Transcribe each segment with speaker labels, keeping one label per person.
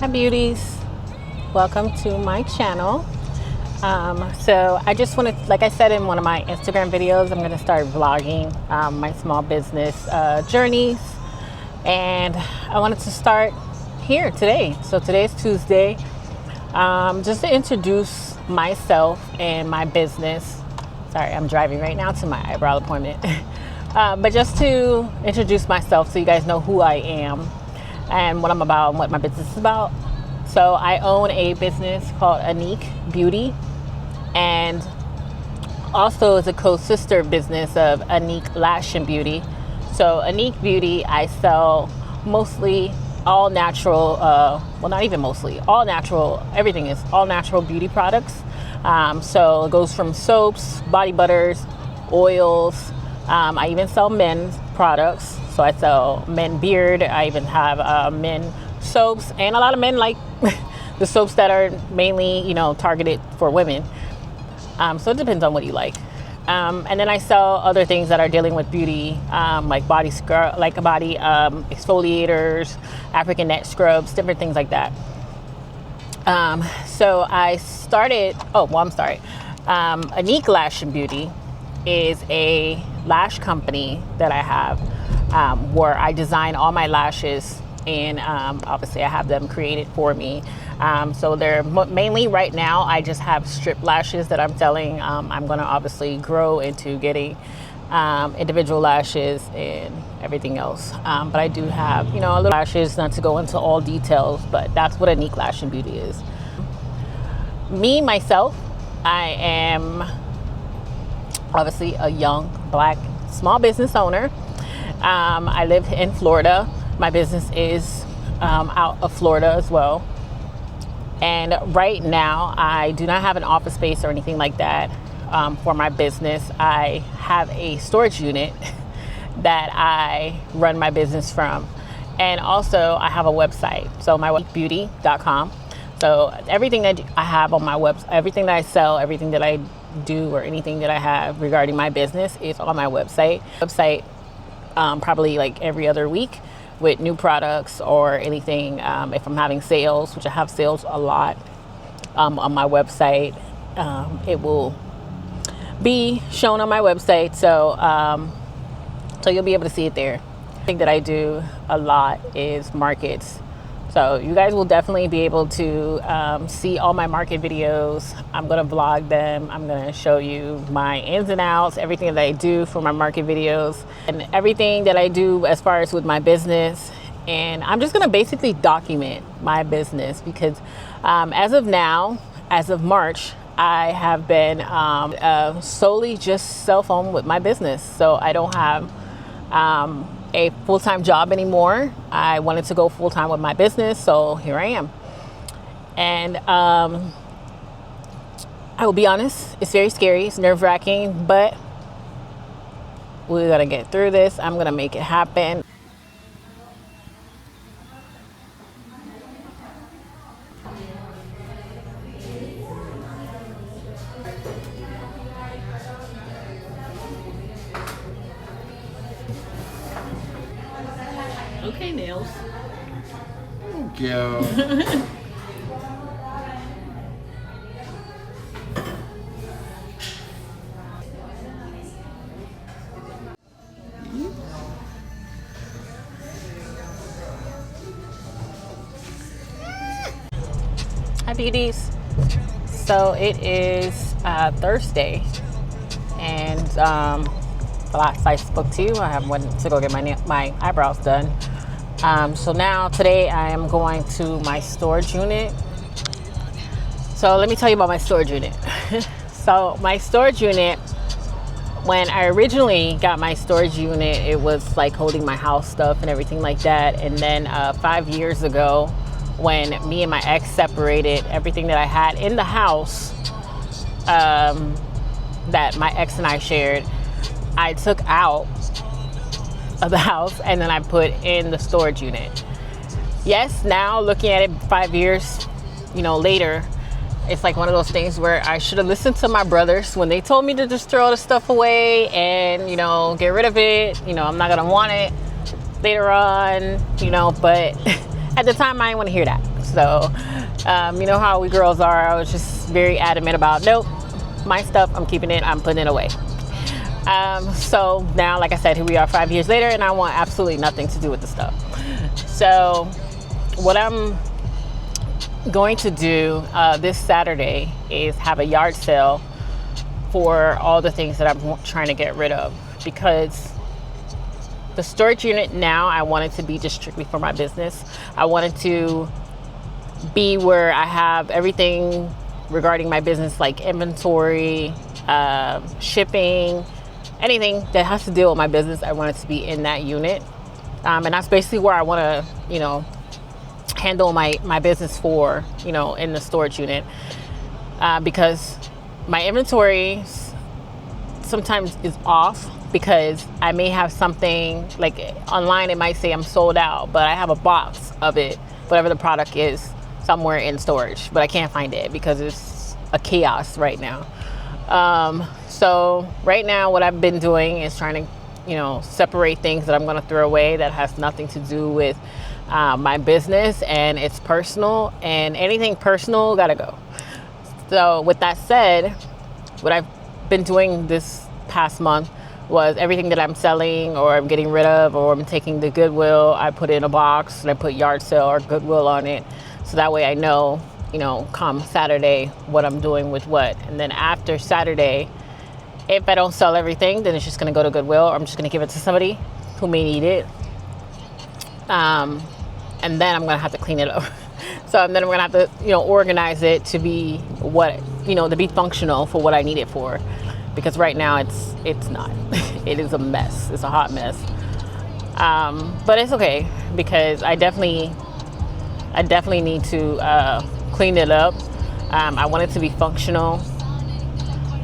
Speaker 1: Hi beauties, welcome to my channel. So I just want to, like I said in one of my Instagram videos, I'm going to start vlogging my small business journeys, and I wanted to start here today. So today's Tuesday, just to introduce myself and my business. Sorry, I'm driving right now to my eyebrow appointment. But just to introduce myself so you guys know who I am and what I'm about and what my business is about. So I own a business called Annick Beauty, and also is a co-sister business of Annick Lash Beauty. So Annick Beauty, I sell mostly all natural, well, not even mostly, all natural, everything is all natural beauty products. So it goes from soaps, body butters, oils. I even sell men's products. So I sell men beard. I even have men soaps, and a lot of men like the soaps that are mainly, targeted for women. So it depends on what you like. And then I sell other things that are dealing with beauty, like body scrub, like body exfoliators, African neck scrubs, different things like that. So I started. Annick Lash Beauty is a lash company that I have, where I design all my lashes, and obviously I have them created for me. So they're mainly right now, I just have strip lashes that I'm selling. I'm going to obviously grow into getting individual lashes and everything else. But I do have, a little lashes, not to go into all details, but that's what Annick Lash Beauty is. Me, myself, I am obviously a young black small business owner. I live in Florida. My business is out of Florida as well. And right now, I do not have an office space or anything like that for my business. I have a storage unit that I run my business from. And also, I have a website. So my beauty.com. So everything that I have on my website, everything that I sell, everything that I do, or anything that I have regarding my business is on my website. Probably like every other week with new products or anything. If I'm having sales, which I have sales a lot on my website, it will be shown on my website. So you'll be able to see it there. The thing that I do a lot is markets. So you guys will definitely be able to see all my market videos. I'm going to vlog them. I'm going to show you my ins and outs, everything that I do for my market videos, and everything that I do as far as with my business. And I'm just going to basically document my business because as of now, as of March, I have been solely just self-owned with my business. So I don't have a full-time job anymore. I wanted to go full-time with my business, so here I am. And I will be honest, it's very scary, it's nerve-wracking, but we're gonna get through this. I'm gonna make it happen. Okay, nails.
Speaker 2: Go.
Speaker 1: Hi beauties. So it is Thursday, and the last I spoke to you, I went to go get my eyebrows done. So now today I am going to my storage unit. So let me tell you about my storage unit. So my storage unit, when I originally got my storage unit, it was like holding my house stuff and everything like that. And then 5 years ago, when me and my ex separated, everything that I had in the house that my ex and I shared, I took out of the house and then I put in the storage unit. Yes, now looking at it 5 years, later, it's like one of those things where I should have listened to my brothers when they told me to just throw the stuff away and, get rid of it. I'm not gonna want it later on, but at the time, I didn't want to hear that. So, you know how we girls are. I was just very adamant about, nope, my stuff, I'm keeping it, I'm putting it away. So now, like I said, here we are 5 years later, and I want absolutely nothing to do with the stuff. So what I'm going to do this Saturday is have a yard sale for all the things that I'm trying to get rid of, because the storage unit now, I want it to be just strictly for my business. I want it to be where I have everything regarding my business, like inventory, shipping, anything that has to deal with my business. I want it to be in that unit. And that's basically where I want to, you know, handle my business for, you know, in the storage unit. Because my inventory sometimes is off, because I may have something like online, it might say I'm sold out, but I have a box of it, whatever the product is, somewhere in storage, but I can't find it because it's a chaos right now. So right now what I've been doing is trying to, you know, separate things that I'm going to throw away that has nothing to do with my business, and it's personal, and anything personal gotta go. So with that said, what I've been doing this past month was everything that I'm selling or I'm getting rid of or I'm taking to Goodwill, I put in a box and I put yard sale or Goodwill on it. So that way I know, you know, come Saturday what I'm doing with what. And then after Saturday, if I don't sell everything, then it's just going to go to Goodwill, or I'm just going to give it to somebody who may need it. And then I'm going to have to clean it up. So then I'm going to have to, you know, organize it to be what, you know, to be functional for what I need it for. Because right now it's not. It is a mess. It's a hot mess. But it's okay, because I definitely need to clean it up. I want it to be functional,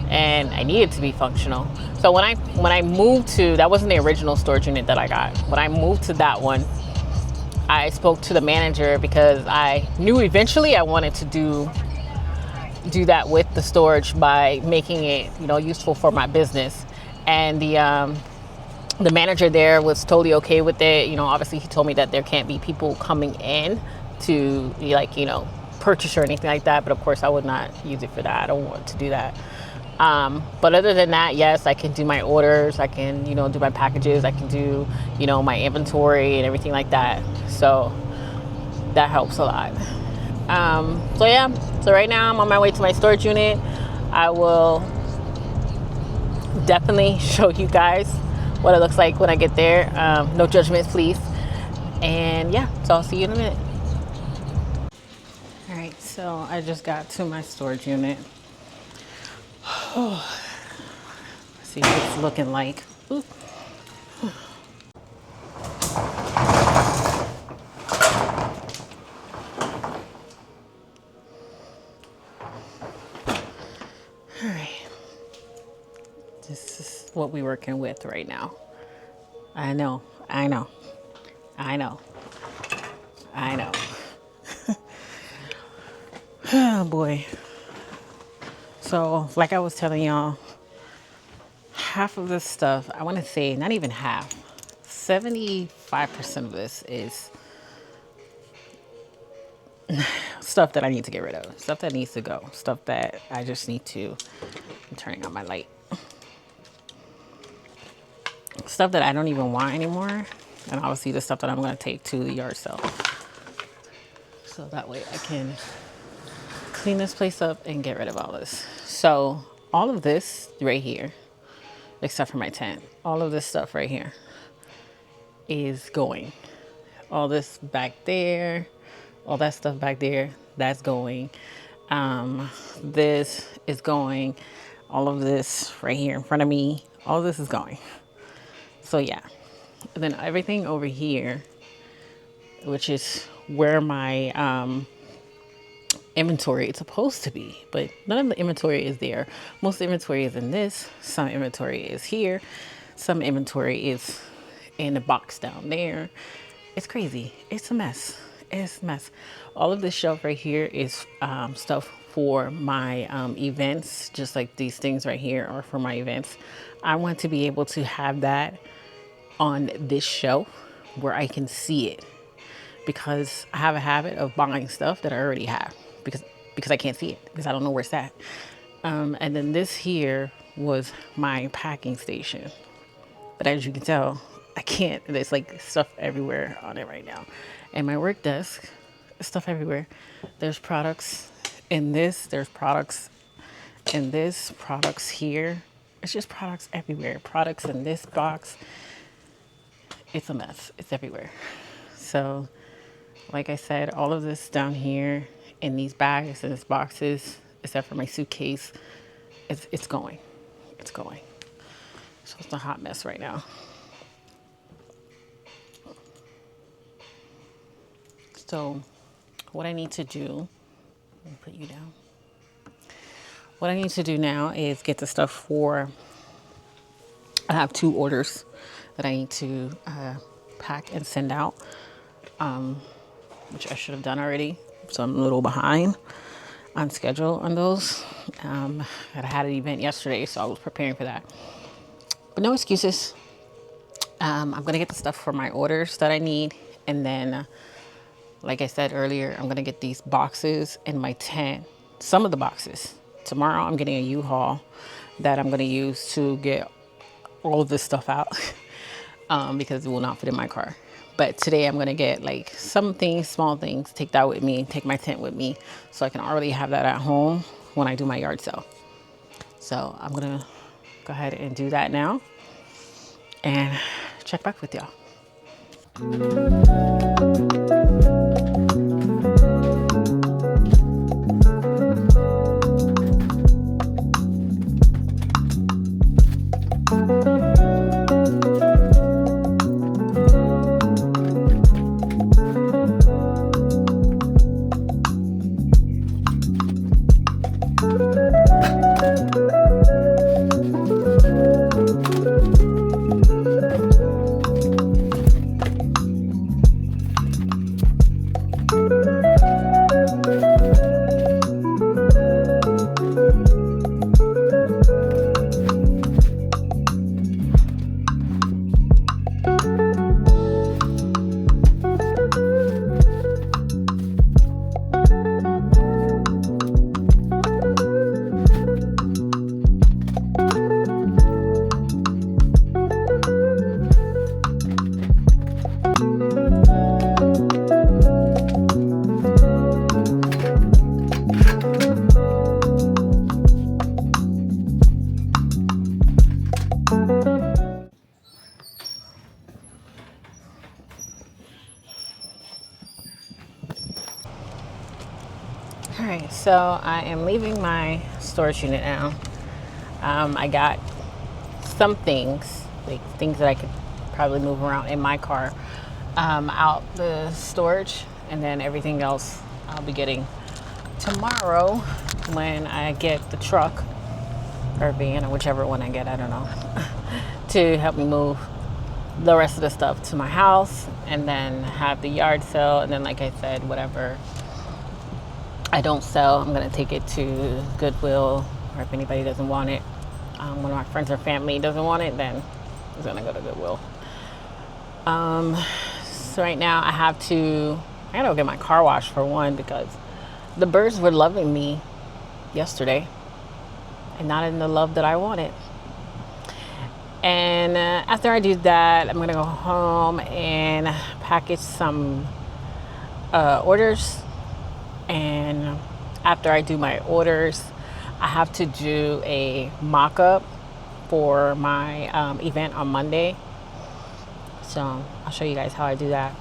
Speaker 1: and I need it to be functional. So when I moved to, that wasn't the original storage unit that I got. When I moved to that one, I spoke to the manager because I knew eventually I wanted to do that with the storage by making it, you know, useful for my business. And the manager there was totally okay with it. You know, obviously he told me that there can't be people coming in to, like, you know, purchase or anything like that. But of course I would not use it for that. I don't want to do that. But other than that, yes, I can do my orders. I can, you know, do my packages. I can do, you know, my inventory and everything like that. So that helps a lot. So yeah, so right now I'm on my way to my storage unit. I will definitely show you guys what it looks like when I get there. No judgments, please. And yeah, so I'll see you in a minute. All right, so I just got to my storage unit. Let's see what it's looking like. Ooh. All right, this is what we're working with right now. I know. Oh boy. So like I was telling y'all, half of this stuff, I want to say not even half, 75% of this is stuff that I need to get rid of, stuff that needs to go, stuff that I just need to, I'm turning on my light, stuff that I don't even want anymore, and obviously the stuff that I'm going to take to the yard sale, so that way I can clean this place up and get rid of all this. So all of this right here, except for my tent, all of this stuff right here is going. All this back there, all that stuff back there, that's going. This is going. All of this right here in front of me, all of this is going. So yeah, and then everything over here, which is where my inventory is supposed to be, but none of the inventory is there. Most inventory is in this, some inventory is here, some inventory is in the box down there. It's crazy. It's a mess. It's a mess. All of this shelf right here is stuff for my events, just like these things right here are for my events. I want to be able to have that on this shelf where I can see it, because I have a habit of buying stuff that I already have because I can't see it, because I don't know where it's at. And then this here was my packing station. But as you can tell, I can't. There's like stuff everywhere on it right now. And my work desk, stuff everywhere. There's products in this, there's products in this, products here. It's just products everywhere. Products in this box. It's a mess. It's everywhere. So, like I said, all of this down here in these bags and these boxes, except for my suitcase, it's going. It's going. So it's a hot mess right now. So what I need to do, let me put you down. What I need to do now is get the stuff for, I have 2 orders that I need to pack and send out, which I should have done already. So I'm a little behind on schedule on those. I had an event yesterday, so I was preparing for that. But no excuses. I'm going to get the stuff for my orders that I need. And then, like I said earlier, I'm going to get these boxes in my tent. Some of the boxes. Tomorrow I'm getting a U-Haul that I'm going to use to get all of this stuff out because it will not fit in my car. But today I'm going to get like some things, small things, take that with me, take my tent with me, so I can already have that at home when I do my yard sale. So I'm going to go ahead and do that now and check back with y'all. All right, so I am leaving my storage unit now. I got some things, like things that I could probably move around in my car, out the storage, and then everything else I'll be getting tomorrow when I get the truck or van or whichever one I get, I don't know, to help me move the rest of the stuff to my house, and then have the yard sale, and then like I said, whatever I don't sell, I'm gonna take it to Goodwill, or if anybody doesn't want it, one of my friends or family doesn't want it, then it's gonna go to Goodwill. So right now I gotta go get my car washed for one, because the birds were loving me yesterday and not in the love that I wanted. And after I do that, I'm gonna go home and package some orders. And after I do my orders, I have to do a mock-up for my event on Monday. So I'll show you guys how I do that.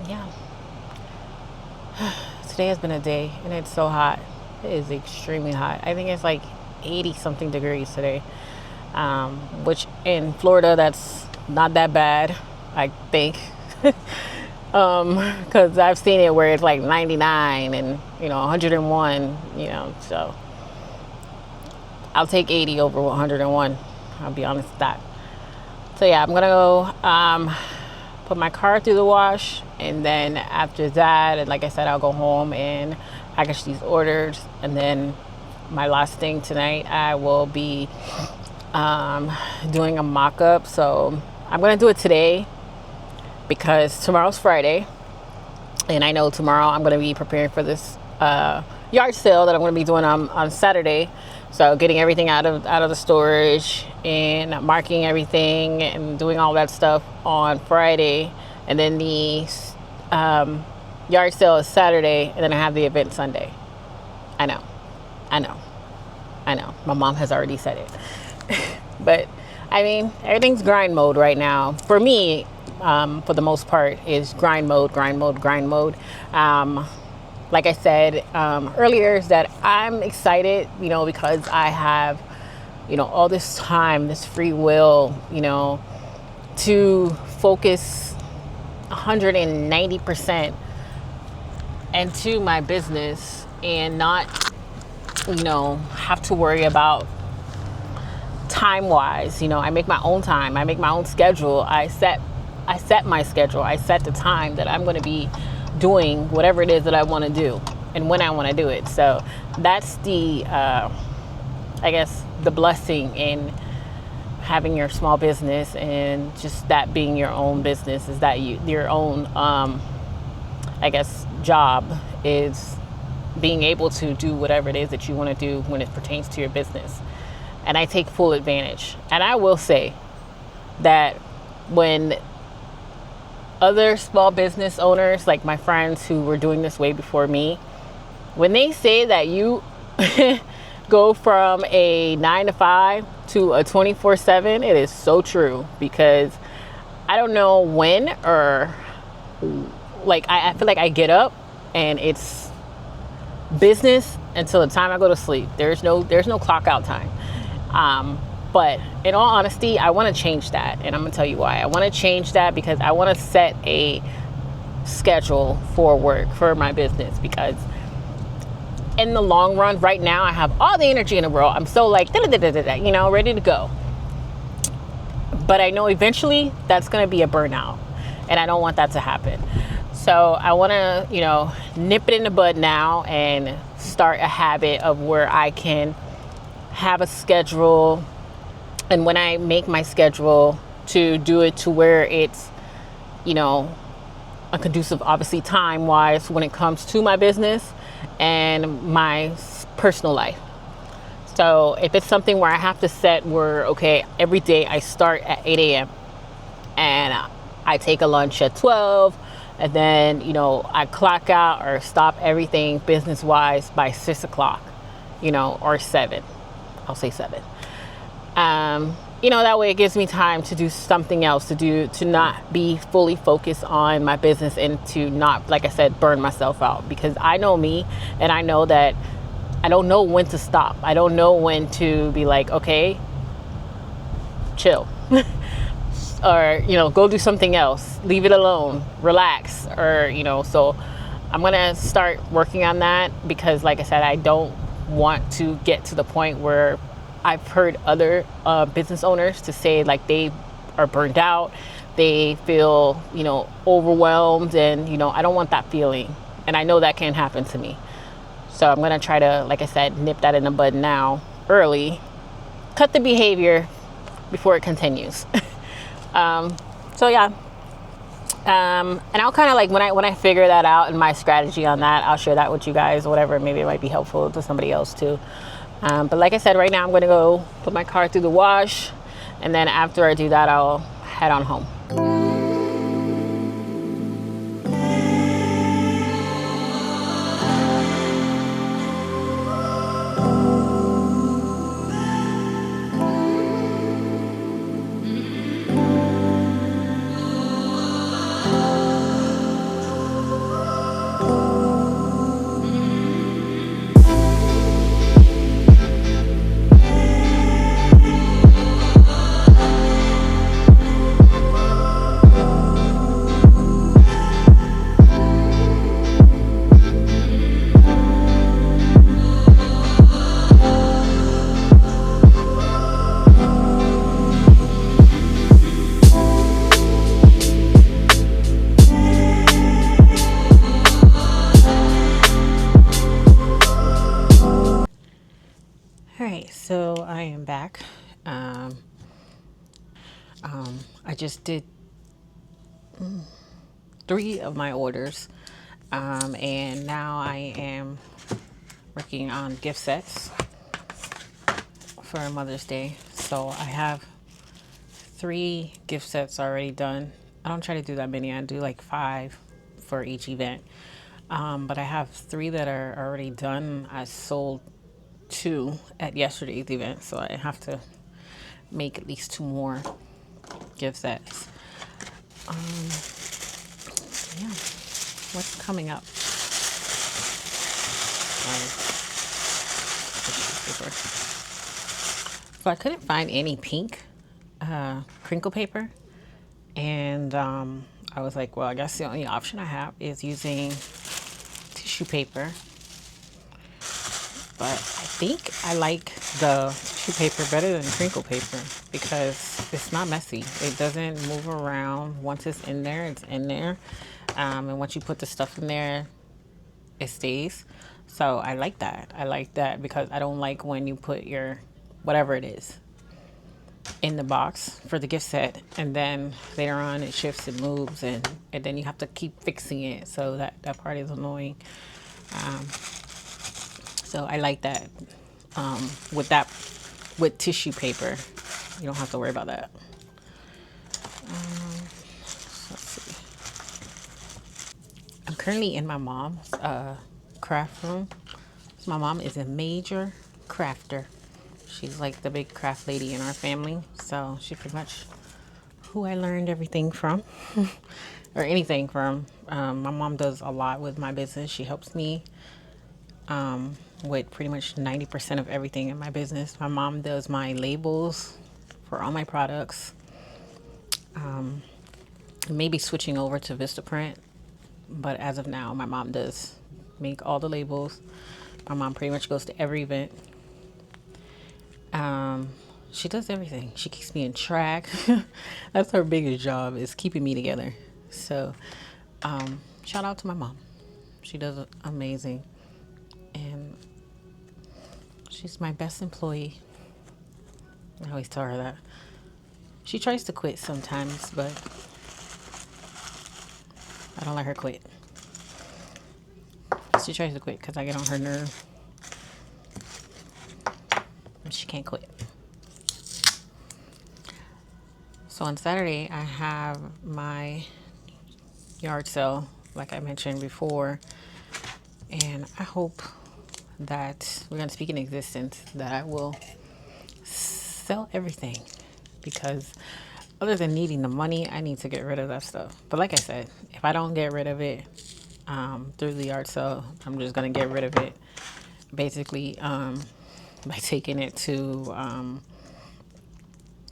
Speaker 1: Yeah. Today has been a day, and it's so hot. It is extremely hot. I think it's like 80 something degrees today, which in Florida, that's not that bad, I think. Because I've seen it where it's like 99 and 101, so I'll take 80 over 101. I'll be honest with that. So yeah, I'm gonna go put my car through the wash, and then after that, and like I said, I'll go home and package these orders, and then my last thing tonight, I will be doing a mock-up. So I'm gonna do it today, because tomorrow's Friday, And I know tomorrow I'm going to be preparing for this yard sale that I'm going to be doing on Saturday. So getting everything out of the storage and marking everything and doing all that stuff on Friday. And then the yard sale is Saturday, and then I have the event Sunday. I know. My mom has already said it. But I mean, everything's grind mode right now. For me, for the most part, is grind mode. Like I said earlier, is that I'm excited, because I have, all this time, this free will, to focus 190% into my business and not, have to worry about time wise. I make my own time. I make my own schedule. I set my schedule. I set the time that I'm going to be doing whatever it is that I want to do and when I want to do it. So that's the, I guess, the blessing in having your small business and just that being your own business, is that your own, I guess, job is being able to do whatever it is that you want to do when it pertains to your business. And I take full advantage. And I will say that when other small business owners, like my friends who were doing this way before me, when they say that you go from a 9 to 5 to a 24/7, it is so true. Because I don't know when, or like I feel like I get up and it's business until the time I go to sleep. There's no clock out time. But in all honesty, I want to change that. And I'm going to tell you why. I want to change that because I want to set a schedule for work, for my business. Because in the long run, right now, I have all the energy in the world. I'm so like, ready to go. But I know eventually that's going to be a burnout. And I don't want that to happen. So I want to, nip it in the bud now and start a habit of where I can have a schedule. And when I make my schedule, to do it to where it's, a conducive, obviously time wise, when it comes to my business and my personal life. So if it's something where I have to set where, okay, every day I start at 8 a.m. and I take a lunch at 12, and then, I clock out or stop everything business wise by 6 o'clock, or 7. I'll say 7. That way it gives me time to do something else, to not be fully focused on my business and to not, like I said, burn myself out. Because I know me, and I know that I don't know when to stop. I don't know when to be like, okay, chill. Or, go do something else, leave it alone, relax, or, so I'm going to start working on that. Because like I said, I don't want to get to the point where I've heard other business owners to say like they are burned out, they feel, overwhelmed, and, I don't want that feeling. And I know that can happen to me. So I'm going to try to, like I said, nip that in the bud now, early, cut the behavior before it continues. So yeah. And I'll kind of like, when I figure that out and my strategy on that, I'll share that with you guys, or whatever. Maybe it might be helpful to somebody else too. But like I said, right now I'm going to go put my car through the wash. And then after I do that, I'll head on home. So I am back. I just did 3 of my orders. And now I am working on gift sets for Mother's Day. So I have 3 gift sets already done. I don't try to do that many. I do like 5 for each event. But I have 3 that are already done. I sold 2 at yesterday's event, so I have to make at least 2 more gift sets. Yeah, what's coming up? So I couldn't find any pink crinkle paper, and I was like, well, I guess the only option I have is using tissue paper. But I think I like the tissue paper better than crinkle paper because it's not messy. It doesn't move around. Once it's in there, it's in there. And once you put the stuff in there, it stays. So I like that. I like that because I don't like when you put your whatever it is in the box for the gift set and then later on it shifts and moves and then you have to keep fixing it. So that part is annoying. So I like that. With tissue paper, you don't have to worry about that. Let's see. I'm currently in my mom's craft room. So my mom is a major crafter. She's like the big craft lady in our family. So she's pretty much who I learned everything from or anything from. My mom does a lot with my business. She helps me with pretty much 90% of everything in my business. My mom does my labels for all my products. Maybe switching over to Vistaprint, but as of now, my mom does make all the labels. My mom pretty much goes to every event. She does everything. She keeps me in track. That's her biggest job, is keeping me together. So, shout out to my mom. She does amazing. And she's my best employee. I always tell her that. She tries to quit sometimes, but I don't let her quit. She tries to quit because I get on her nerve. And she can't quit. So on Saturday, I have my yard sale, like I mentioned before. And I hope that we're going to speak in existence, that I will sell everything. Because other than needing the money, I need to get rid of that stuff. But like I said, if I don't get rid of it through the yard sale, I'm just going to get rid of it basically by taking it to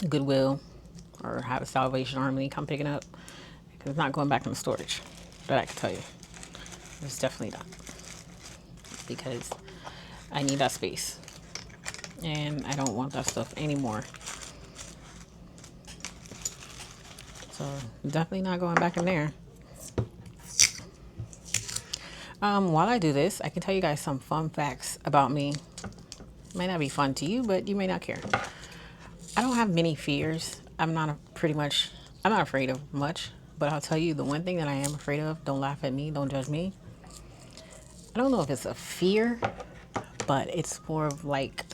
Speaker 1: Goodwill or have a Salvation Army come pick it up. Because it's not going back in the storage. But I can tell you, it's definitely not. Because I need that space. And I don't want that stuff anymore. So definitely not going back in there. While I do this, I can tell you guys some fun facts about me. Might not be fun to you, but you may not care. I don't have many fears. I'm not afraid of much, but I'll tell you the one thing that I am afraid of, don't laugh at me, don't judge me. I don't know if it's a fear, but it's more of like,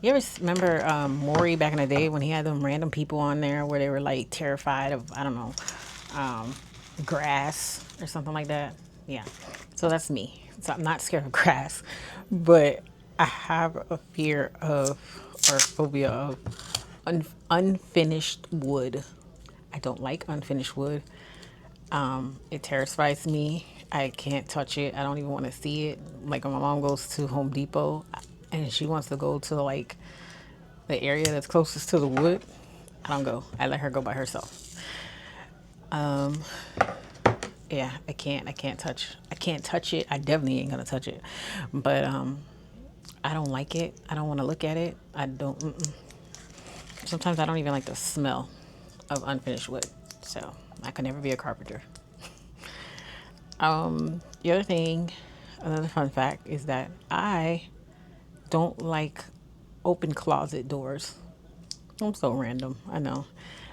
Speaker 1: you ever remember Maury back in the day when he had them random people on there where they were like terrified of, I don't know, grass or something like that? Yeah. So that's me. So I'm not scared of grass, but I have a fear of, or phobia of unfinished wood. I don't like unfinished wood. It terrifies me. I can't touch it. I don't even want to see it. Like when my mom goes to Home Depot and she wants to go to like the area that's closest to the wood, I don't go. I let her go by herself. Yeah, I can't touch it. I definitely ain't gonna touch it. But I don't like it. I don't want to look at it. I don't. Sometimes I don't even like the smell of unfinished wood. So I could never be a carpenter. The other thing, another fun fact is that I don't like open closet doors. I'm so random, I know.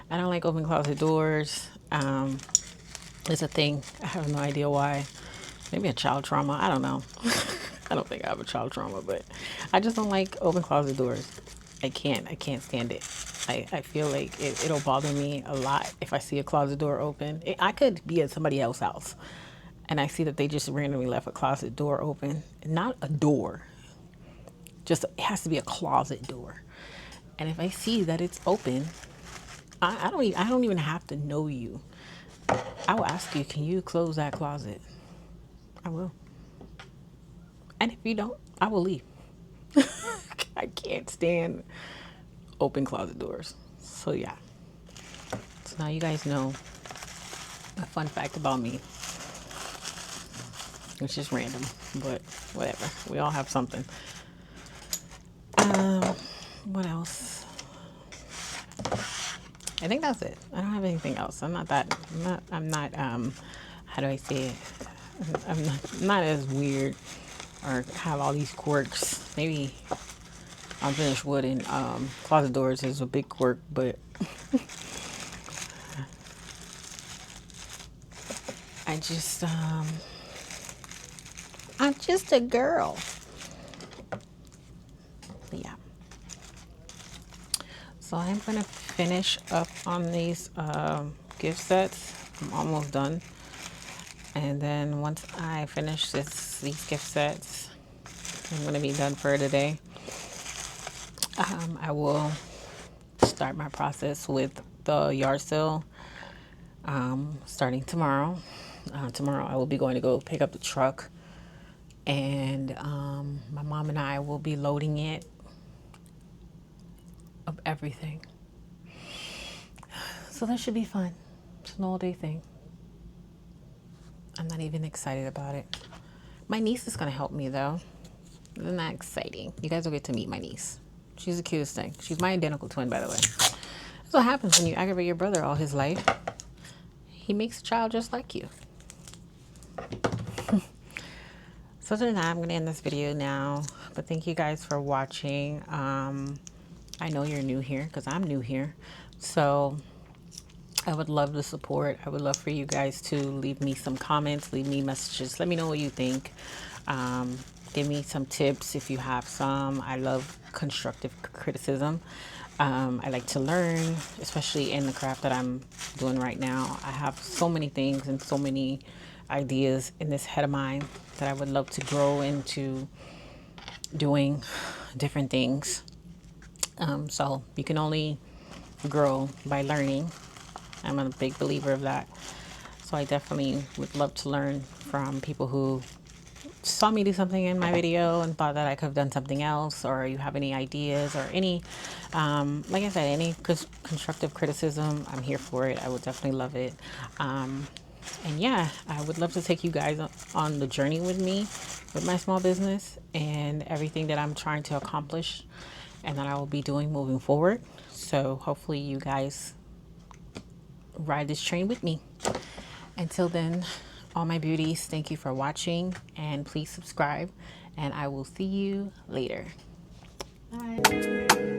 Speaker 1: I don't like open closet doors. It's a thing. I have no idea why. maybe a child trauma. I don't know. I don't think I have a child trauma, but I just don't like open closet doors. I can't stand it. I feel like it'll bother me a lot if I see a closet door open. I could be at somebody else's house and I see that they just randomly left a closet door open. Not a door. Just, it has to be a closet door. And if I see that it's open, I don't even have to know you. I will ask you, can you close that closet? I will. And if you don't, I will leave. I can't stand open closet doors. So yeah. So now you guys know a fun fact about me. It's just random, but whatever. We all have something. What else? I think that's it. I don't have anything else. I'm not, how do I say it? I'm not as weird or have all these quirks. Maybe unfinished wood and closet doors is a big quirk, but I'm just a girl. But yeah. So I'm gonna finish up on these gift sets. I'm almost done. And then once I finish these gift sets, I'm gonna be done for today. I will start my process with the yard sale starting tomorrow. Tomorrow I will be going to go pick up the truck, and my mom and I will be loading it of everything. So that should be fun. It's an all-day thing. I'm not even excited about it. My niece is gonna help me though. Isn't that exciting? You guys will get to meet my niece. She's the cutest thing. She's my identical twin, by the way. That's what happens when you aggravate your brother all his life. He makes a child just like you. So other than that, I'm gonna end this video now. But thank you guys for watching. I know you're new here because I'm new here. So I would love the support. I would love for you guys to leave me some comments, leave me messages. Let me know what you think. Give me some tips if you have some. I love constructive criticism. I like to learn, especially in the craft that I'm doing right now. I have so many things and so many ideas in this head of mine that I would love to grow into doing different things. So you can only grow by learning. I'm a big believer of that. So I definitely would love to learn from people who saw me do something in my video and thought that I could have done something else, or you have any ideas or any, like I said, any constructive criticism. I'm here for it. I would definitely love it. And yeah, I would love to take you guys on the journey with me, with my small business and everything that I'm trying to accomplish and that I will be doing moving forward. So hopefully you guys ride this train with me. Until then, all my beauties, thank you for watching, and please subscribe, and I will see you later. Bye.